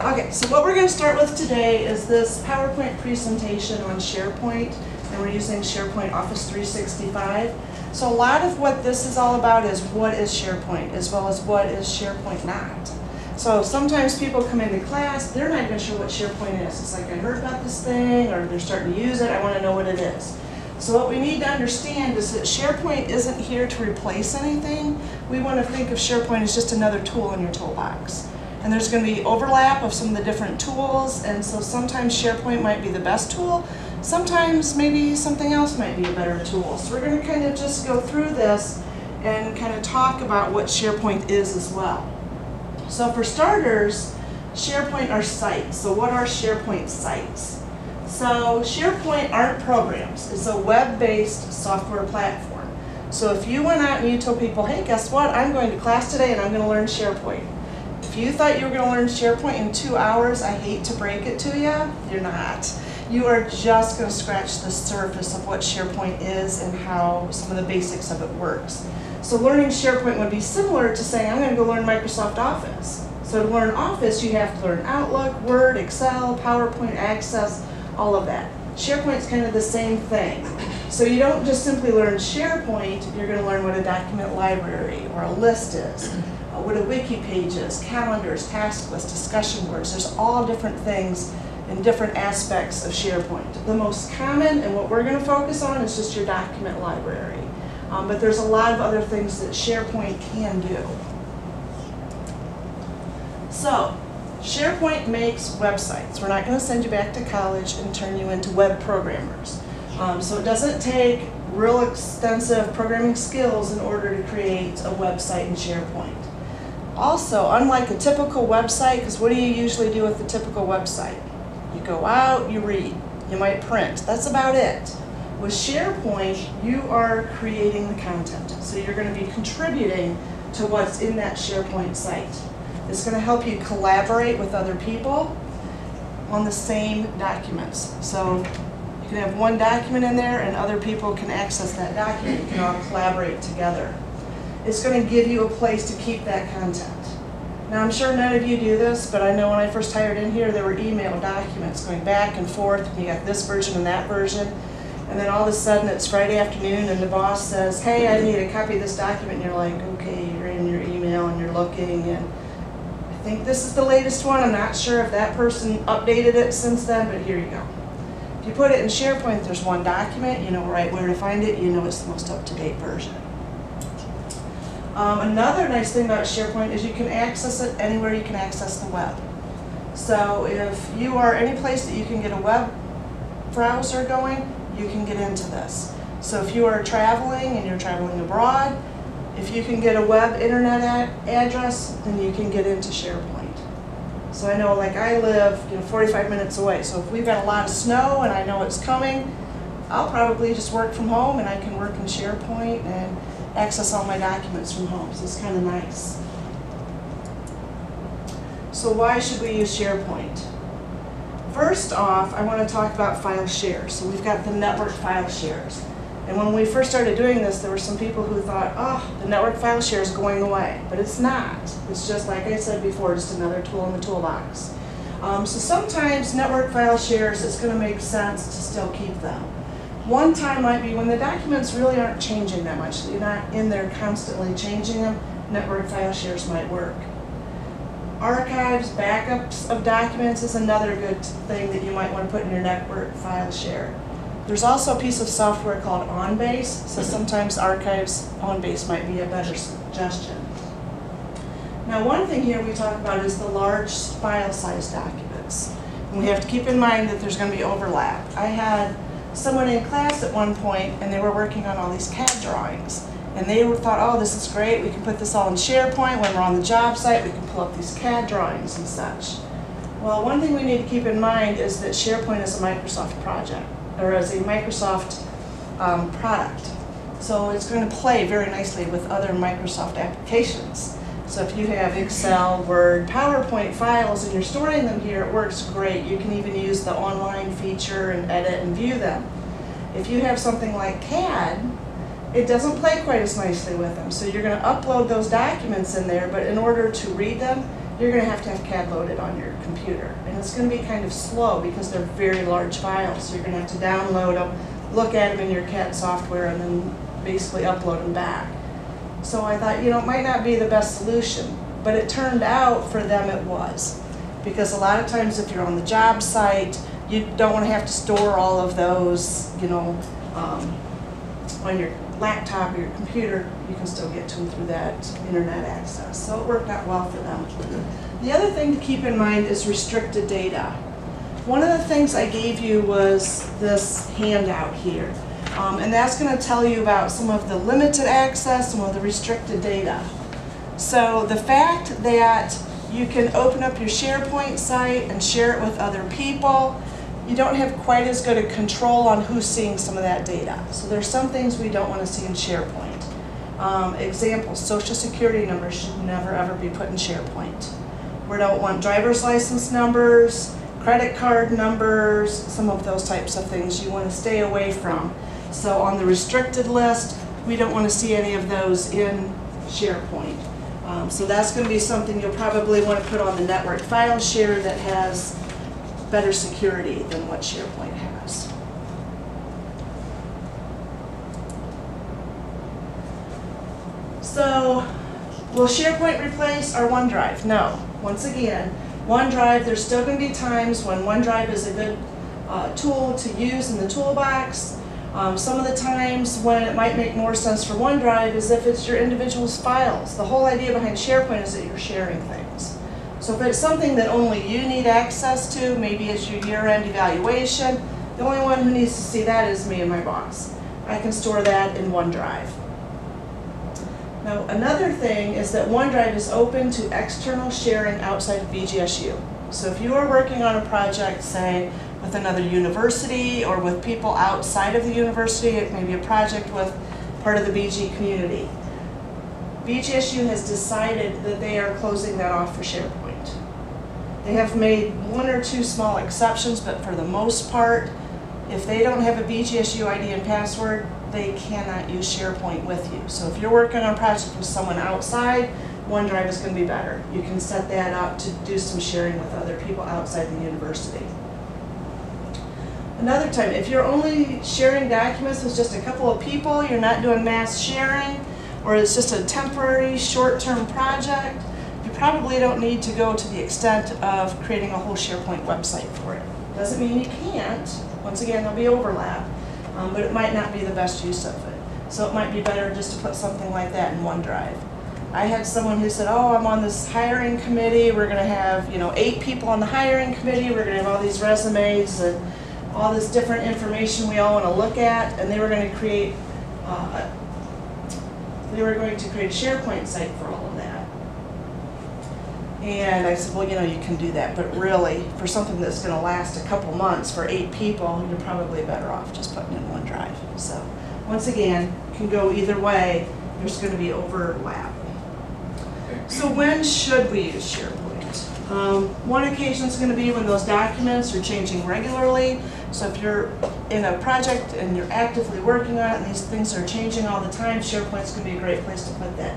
Okay, so what we're going to start with today is this PowerPoint presentation on SharePoint, and we're using SharePoint Office 365. So a lot of what this is all about is what is SharePoint, as well as what is SharePoint not. So sometimes people come into class, they're not even sure what SharePoint is. It's like, I heard about this thing, or they're starting to use it, I want to know what it is. So what we need to understand is that SharePoint isn't here to replace anything. We want to think of SharePoint as just another tool in your toolbox. And there's going to be overlap of some of the different tools, and so sometimes SharePoint might be the best tool, sometimes maybe something else might be a better tool. So we're going to kind of just go through this and kind of talk about what SharePoint is as well. So for starters, SharePoint are sites. So what are SharePoint sites? So SharePoint aren't programs. It's a web-based software platform. So if you went out and you told people, hey, guess what? I'm going to class today and I'm going to learn SharePoint. If you thought you were going to learn SharePoint in 2 hours, I hate to break it to you, you're not. You are just going to scratch the surface of what SharePoint is and how some of the basics of it works. So learning SharePoint would be similar to saying, I'm going to go learn Microsoft Office. So to learn Office, you have to learn Outlook, Word, Excel, PowerPoint, Access, all of that. SharePoint's kind of the same thing. So you don't just simply learn SharePoint, you're going to learn what a document library or a list is. What a wiki page is, calendars, task lists, discussion boards. There's all different things and different aspects of SharePoint. The most common and what we're going to focus on is just your document library. But there's a lot of other things that SharePoint can do. So, SharePoint makes websites. We're not going to send you back to college and turn you into web programmers. So it doesn't take real extensive programming skills in order to create a website in SharePoint. Also, unlike a typical website, because what do you usually do with a typical website? You go out, you read, you might print. That's about it. With SharePoint, you are creating the content. So you're going to be contributing to what's in that SharePoint site. It's going to help you collaborate with other people on the same documents. So you can have one document in there and other people can access that document. You can all collaborate together. It's going to give you a place to keep that content. Now I'm sure none of you do this, but I know when I first hired in here there were email documents going back and forth, and you got this version and that version, and then all of a sudden it's Friday afternoon and the boss says, hey, I need a copy of this document, and you're like, okay, you're in your email and you're looking, and I think this is the latest one. I'm not sure if that person updated it since then, but here you go. If you put it in SharePoint, there's one document, you know right where to find it, you know it's the most up-to-date version. Another nice thing about SharePoint is you can access it anywhere you can access the web. So if you are any place that you can get a web browser going, you can get into this. So if you are traveling and you're traveling abroad, if you can get a web internet address, then you can get into SharePoint. So I know, like, I live 45 minutes away, so if we've got a lot of snow and I know it's coming, I'll probably just work from home and I can work in SharePoint and access all my documents from home. So it's kind of nice. So why should we use SharePoint? First off, I want to talk about file shares. So we've got the network file shares. And when we first started doing this, there were some people who thought, oh, the network file share is going away. But it's not. It's just, like I said before, just another tool in the toolbox. So sometimes network file shares, it's going to make sense to still keep them. One time might be when the documents really aren't changing that much. You're not in there constantly changing them. Network file shares might work. Archives, backups of documents is another good thing that you might want to put in your network file share. There's also a piece of software called OnBase, so sometimes archives OnBase might be a better suggestion. Now one thing here we talk about is the large file size documents. And we have to keep in mind that there's going to be overlap. I had someone in class at one point and they were working on all these CAD drawings. And they thought, oh, this is great, we can put this all in SharePoint. When we're on the job site, we can pull up these CAD drawings and such. Well, one thing we need to keep in mind is that SharePoint is a Microsoft project, or as a Microsoft product. So it's going to play very nicely with other Microsoft applications. So if you have Excel, Word, PowerPoint files and you're storing them here, it works great. You can even use the online feature and edit and view them. If you have something like CAD, it doesn't play quite as nicely with them. So you're going to upload those documents in there, but in order to read them, you're going to have CAD loaded on your computer. And it's going to be kind of slow because they're very large files. So you're going to have to download them, look at them in your CAD software, and then basically upload them back. So I thought, it might not be the best solution, but it turned out for them it was. Because a lot of times if you're on the job site, you don't want to have to store all of those, on your laptop or your computer. You can still get to them through that internet access. So it worked out well for them. The other thing to keep in mind is restricted data. One of the things I gave you was this handout here. And that's going to tell you about some of the limited access, some of the restricted data. So the fact that you can open up your SharePoint site and share it with other people, you don't have quite as good a control on who's seeing some of that data. So there's some things we don't want to see in SharePoint. Examples, social security numbers should never ever be put in SharePoint. We don't want driver's license numbers, credit card numbers, some of those types of things you want to stay away from. So on the restricted list, we don't want to see any of those in SharePoint. So that's going to be something you'll probably want to put on the network file share that has better security than what SharePoint has. So, will SharePoint replace our OneDrive? No. Once again, OneDrive, there's still going to be times when OneDrive is a good tool to use in the toolbox. Some of the times when it might make more sense for OneDrive is if it's your individual's files. The whole idea behind SharePoint is that you're sharing things. So if it's something that only you need access to, maybe it's your year-end evaluation, the only one who needs to see that is me and my boss. I can store that in OneDrive. Now, another thing is that OneDrive is open to external sharing outside of BGSU. So if you are working on a project, say, with another university or with people outside of the university, it may be a project with part of the BG community. BGSU has decided that they are closing that off for SharePoint. They have made one or two small exceptions, but for the most part, if they don't have a BGSU ID and password, they cannot use SharePoint with you. So if you're working on a project with someone outside, OneDrive is going to be better. You can set that up to do some sharing with other people outside the university. Another time, if you're only sharing documents with just a couple of people, you're not doing mass sharing, or it's just a temporary short-term project, you probably don't need to go to the extent of creating a whole SharePoint website for it. Doesn't mean you can't. Once again, there'll be overlap, but it might not be the best use of it. So it might be better just to put something like that in OneDrive. I had someone who said, oh, I'm on this hiring committee, we're going to have 8 people on the hiring committee, we're going to have all these resumes and all this different information we all want to look at, and they were going to create a SharePoint site for all of that. And I said, well, you can do that, but really, for something that's going to last a couple months for 8 people, you're probably better off just putting it in OneDrive. So, once again, it can go either way. There's going to be overlap. So when should we use SharePoint? One occasion is going to be when those documents are changing regularly. So if you're in a project and you're actively working on it and these things are changing all the time, SharePoint's going to be a great place to put that.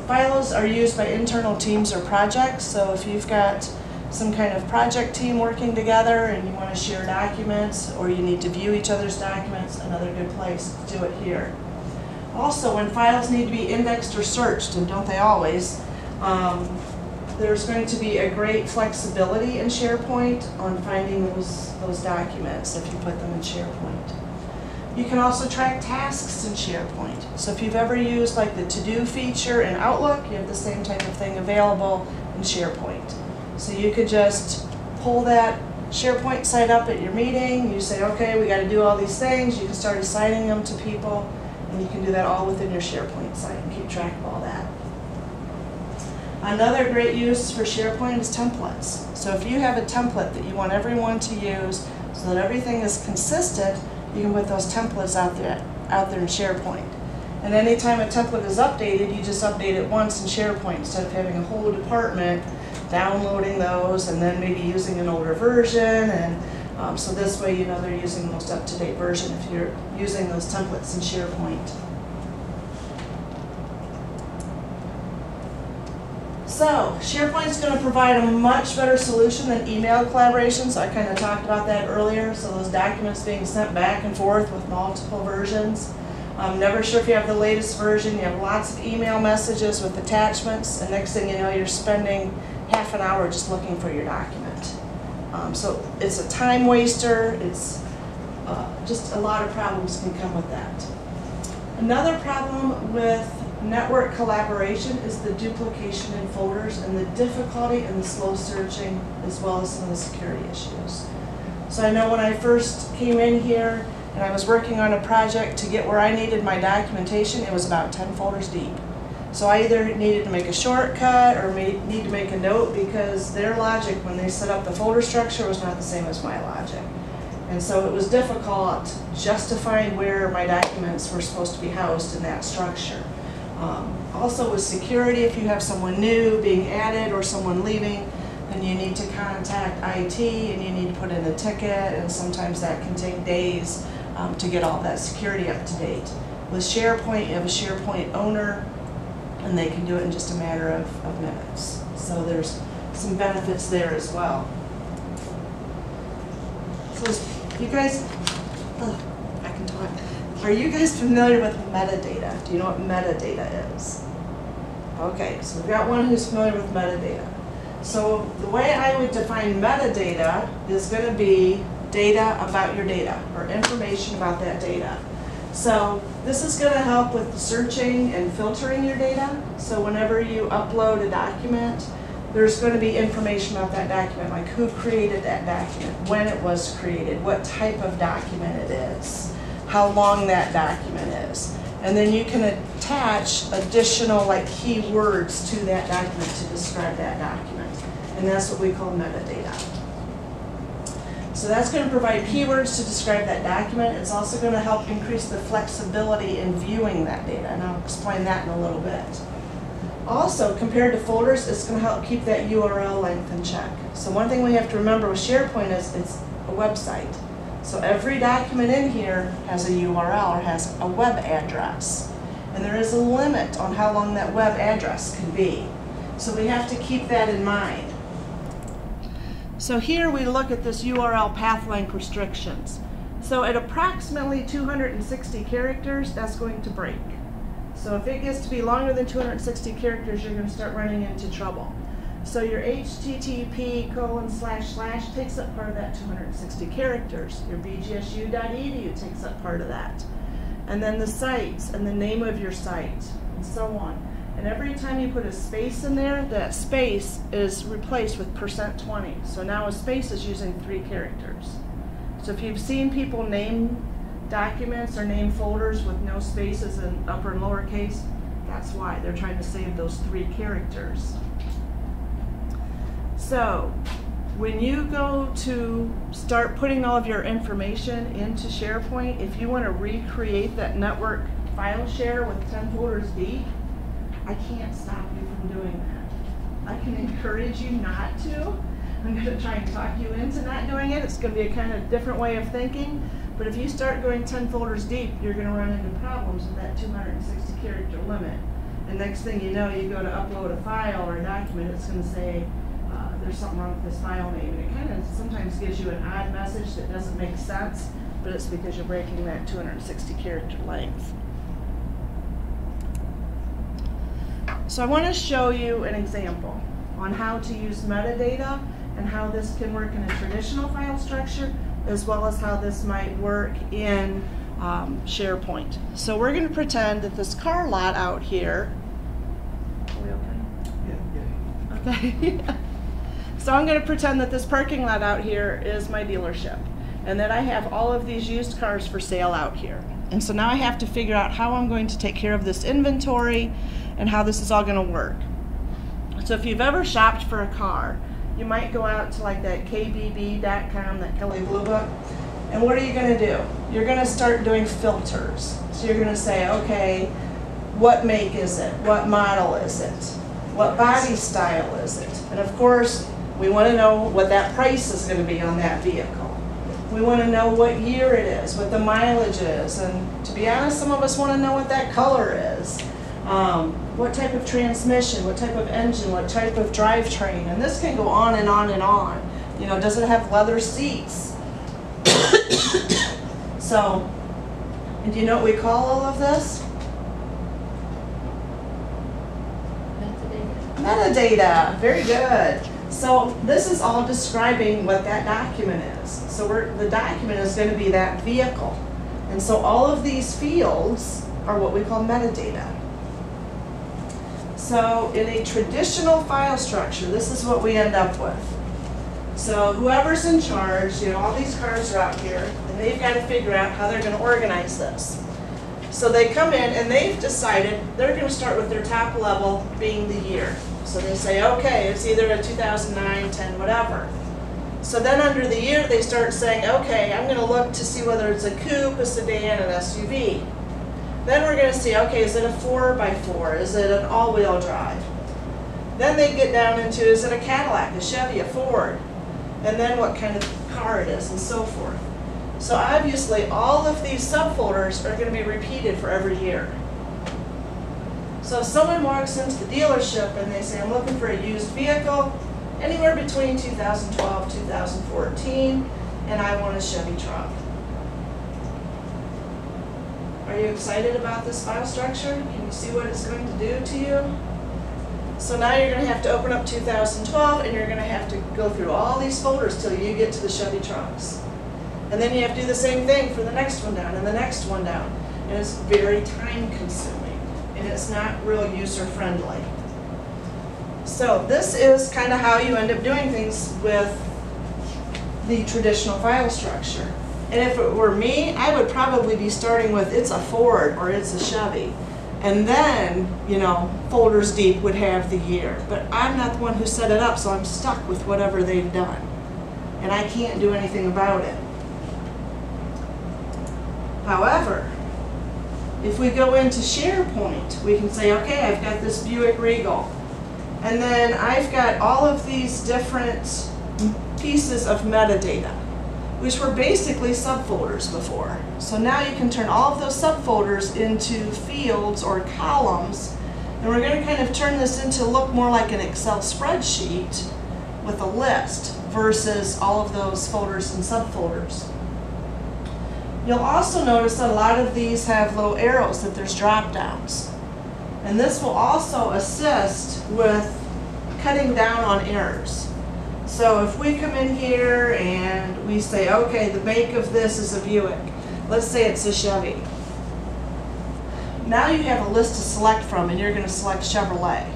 Files are used by internal teams or projects. So if you've got some kind of project team working together and you want to share documents or you need to view each other's documents, another good place to do it here. Also, when files need to be indexed or searched, and don't they always, there's going to be a great flexibility in SharePoint on finding those documents if you put them in SharePoint. You can also track tasks in SharePoint. So if you've ever used like the to-do feature in Outlook, you have the same type of thing available in SharePoint. So you could just pull that SharePoint site up at your meeting, you say, okay, we got to do all these things, you can start assigning them to people, and you can do that all within your SharePoint site and keep track of all that. Another great use for SharePoint is templates. So if you have a template that you want everyone to use so that everything is consistent, you can put those templates out there in SharePoint. And anytime a template is updated, you just update it once in SharePoint instead of having a whole department downloading those and then maybe using an older version. And so this way they're using the most up-to-date version if you're using those templates in SharePoint. So SharePoint is going to provide a much better solution than email collaboration. So I kind of talked about that earlier. So those documents being sent back and forth with multiple versions. I'm never sure if you have the latest version. You have lots of email messages with attachments, and next thing you know, you're spending half an hour just looking for your document. So it's a time waster. It's just a lot of problems can come with that. Another problem with network collaboration is the duplication in folders and the difficulty in the slow searching, as well as some of the security issues. So I know when I first came in here and I was working on a project to get where I needed my documentation, it was about 10 folders deep. So I either needed to make a shortcut or need to make a note, because their logic when they set up the folder structure was not the same as my logic. And so it was difficult justifying where my documents were supposed to be housed in that structure. Also with security, if you have someone new being added or someone leaving, then you need to contact IT and you need to put in a ticket, and sometimes that can take days to get all that security up to date. With SharePoint, you have a SharePoint owner, and they can do it in just a matter of minutes. So there's some benefits there as well. So you guys, I can talk. Are you guys familiar with metadata? Do you know what metadata is? Okay, so we've got one who's familiar with metadata. So the way I would define metadata is going to be data about your data, or information about that data. So this is going to help with searching and filtering your data. So whenever you upload a document, there's going to be information about that document, like who created that document, when it was created, what type of document it is, how long that document is. And then you can attach additional keywords to that document to describe that document. And that's what we call metadata. So that's going to provide keywords to describe that document. It's also going to help increase the flexibility in viewing that data, and I'll explain that in a little bit. Also, compared to folders, it's going to help keep that URL length in check. So one thing we have to remember with SharePoint is it's a website. So every document in here has a URL or has a web address. And there is a limit on how long that web address can be. So we have to keep that in mind. So here we look at this URL path length restrictions. So at approximately 260 characters, that's going to break. So if it gets to be longer than 260 characters, you're going to start running into trouble. So your http:// takes up part of that 260 characters. Your bgsu.edu takes up part of that. And then the sites and the name of your site and so on. And every time you put a space in there, that space is replaced with %20. So now a space is using 3 characters. So if you've seen people name documents or name folders with no spaces in upper and lower case, that's why. They're trying to save those 3 characters. So when you go to start putting all of your information into SharePoint, if you want to recreate that network file share with 10 folders deep, I can't stop you from doing that. I can encourage you not to. I'm going to try and talk you into not doing it. It's going to be a kind of different way of thinking. But if you start going 10 folders deep, you're going to run into problems with that 260 character limit. And next thing you know, you go to upload a file or a document, it's going to say there's something wrong with this file name. And it kind of sometimes gives you an odd message that doesn't make sense, but it's because you're breaking that 260 character length. So I want to show you an example on how to use metadata and how this can work in a traditional file structure, as well as how this might work in SharePoint. So we're going to pretend that this car lot out here, are we okay? Yeah. Okay. So I'm going to pretend that this parking lot out here is my dealership, and that I have all of these used cars for sale out here. And so now I have to figure out how I'm going to take care of this inventory and how this is all going to work. So if you've ever shopped for a car, you might go out to like that kbb.com, that Kelley Blue Book, and what are you going to do? You're going to start doing filters. So you're going to say, okay, what make is it? What model is it? What body style is it? And of course, we want to know what that price is going to be on that vehicle. We want to know what year it is, what the mileage is, and to be honest, some of us want to know what that color is. what type of transmission, what type of engine, what type of drivetrain, and this can go on and on and on. You know, does it have leather seats? So, and do you know what we call all of this? Metadata. Very good. So this is all describing what that document is. So the document is going to be that vehicle. And so all of these fields are what we call metadata. So in a traditional file structure, this is what we end up with. So whoever's in charge, you know, all these cards are out here, and they've got to figure out how they're going to organize this. So they come in and they've decided they're going to start with their top level being the year. So they say, okay, it's either a 2009, 10, whatever. So then under the year they start saying, okay, I'm going to look to see whether it's a coupe, a sedan, an SUV. Then we're going to see, okay, is it a 4x4? Is it an all-wheel drive? Then they get down into, is it a Cadillac, a Chevy, a Ford? And then what kind of car it is, and so forth. So obviously all of these subfolders are going to be repeated for every year. So if someone walks into the dealership and they say, I'm looking for a used vehicle, anywhere between 2012, 2014, and I want a Chevy truck. Are you excited about this file structure? Can you see what it's going to do to you? So now you're going to have to open up 2012 and you're going to have to go through all these folders till you get to the Chevy trucks. And then you have to do the same thing for the next one down and the next one down. And it's very time consuming and it's not real user friendly. So this is kind of how you end up doing things with the traditional file structure. And if it were me, I would probably be starting with it's a Ford or it's a Chevy. And then, you know, folders deep would have the year. But I'm not the one who set it up, so I'm stuck with whatever they've done. And I can't do anything about it. However, if we go into SharePoint, we can say, okay, I've got this Buick Regal. And then I've got all of these different pieces of metadata, which were basically subfolders before. So now you can turn all of those subfolders into fields or columns, and we're going to kind of turn this into look more like an Excel spreadsheet with a list versus all of those folders and subfolders. You'll also notice that a lot of these have little arrows, that there's drop downs. And this will also assist with cutting down on errors. So if we come in here and we say, okay, the make of this is a Buick. Let's say it's a Chevy. Now you have a list to select from and you're going to select Chevrolet.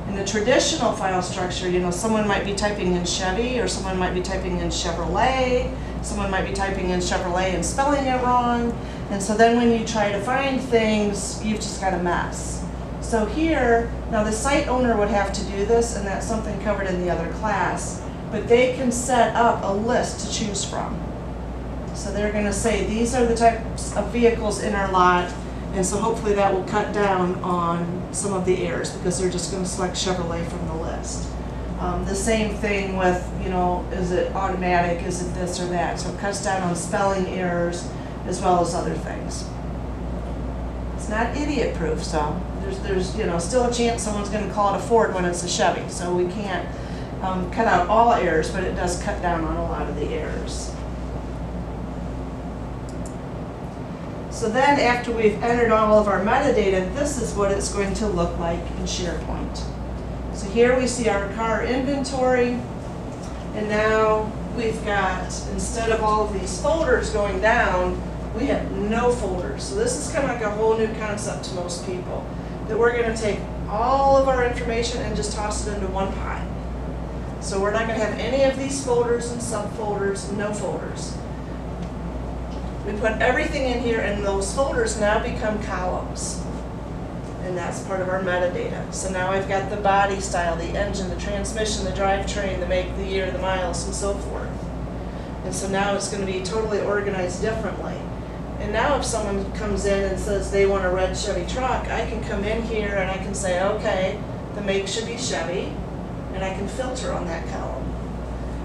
In the traditional file structure, you know, someone might be typing in Chevy or someone might be typing in Chevrolet. Someone might be typing in Chevrolet and spelling it wrong. And so then when you try to find things, you've just got a mess. So here, now the site owner would have to do this, and that's something covered in the other class, but they can set up a list to choose from. So they're going to say, these are the types of vehicles in our lot, and so hopefully that will cut down on some of the errors because they're just going to select Chevrolet from the list. The same thing with, you know, is it automatic, is it this or that? So it cuts down on spelling errors as well as other things. It's not idiot proof, so there's you know, still a chance someone's going to call it a Ford when it's a Chevy. So we can't cut out all errors, but it does cut down on a lot of the errors. So then after we've entered all of our metadata, this is what it's going to look like in SharePoint. So here we see our car inventory, and now we've got, instead of all of these folders going down, we have no folders. So this is kind of like a whole new concept to most people, that we're going to take all of our information and just toss it into one pile. So we're not going to have any of these folders and subfolders, no folders. We put everything in here, and those folders now become columns. And that's part of our metadata. So now I've got the body style, the engine, the transmission, the drivetrain, the make, the year, the miles, and so forth. And so now it's going to be totally organized differently. And now if someone comes in and says they want a red Chevy truck, I can come in here and I can say, okay, the make should be Chevy, and I can filter on that column.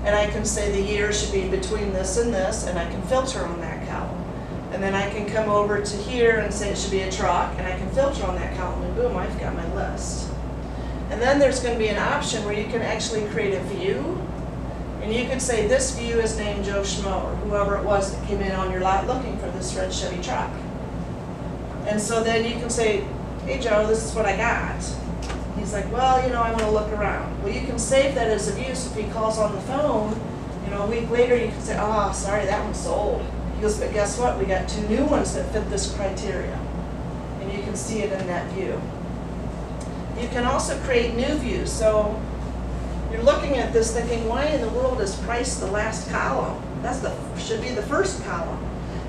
And I can say the year should be between this, and I can filter on that column. And then I can come over to here and say it should be a truck, and I can filter on that column, and boom, I've got my list. And then there's going to be an option where you can actually create a view, and you could say this view is named Joe Schmo, or whoever it was that came in on your lot looking for this red Chevy truck. And so then you can say, hey Joe, this is what I got. He's like, well, you know, I want to look around. Well, you can save that as a view, so if he calls on the phone, you know, a week later you can say, oh, sorry, that one's sold. He goes, but guess what? We got 2 new ones that fit this criteria. And you can see it in that view. You can also create new views. So you're looking at this thinking, why in the world is price the last column? Should be the first column.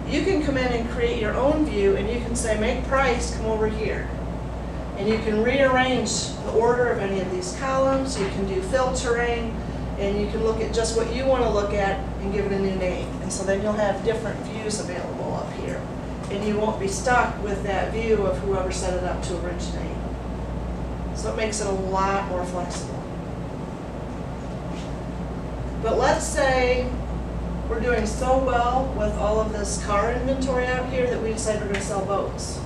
You can come in and create your own view, and you can say, make price come over here. And you can rearrange the order of any of these columns. You can do filtering, and you can look at just what you want to look at and give it a new name. And so then you'll have different views available up here. And you won't be stuck with that view of whoever set it up to originate. So it makes it a lot more flexible. But let's say we're doing so well with all of this car inventory out here that we decide we're going to sell boats.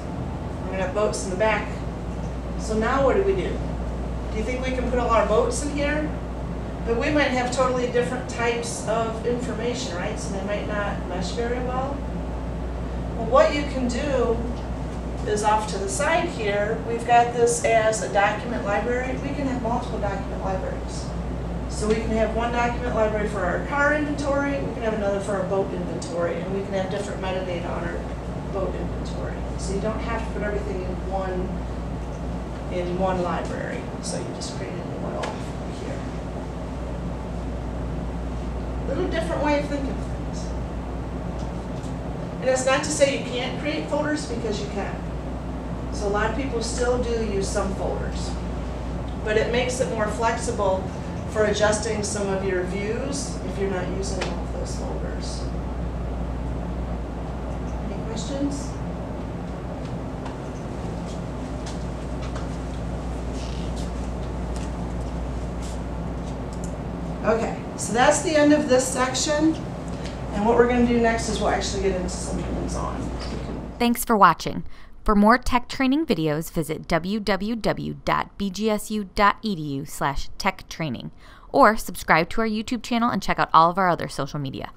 We're going to have boats in the back. So now what do? Do you think we can put all our boats in here? But we might have totally different types of information, right? So they might not mesh very well. Well, what you can do is off to the side here, we've got this as a document library. We can have multiple document libraries. So we can have one document library for our car inventory, we can have another for our boat inventory, and we can have different metadata on our boat inventory. So you don't have to put everything in one library. So you just create a new one off here. A little different way of thinking of things. And that's not to say you can't create folders, because you can. So a lot of people still do use some folders. But it makes it more flexible for adjusting some of your views if you're not using all of those folders. Any questions? Okay, so that's the end of this section. And what we're going to do next is we'll actually get into some hands-on. Thanks for watching. For more tech training videos, visit www.bgsu.edu/tech training or subscribe to our YouTube channel and check out all of our other social media.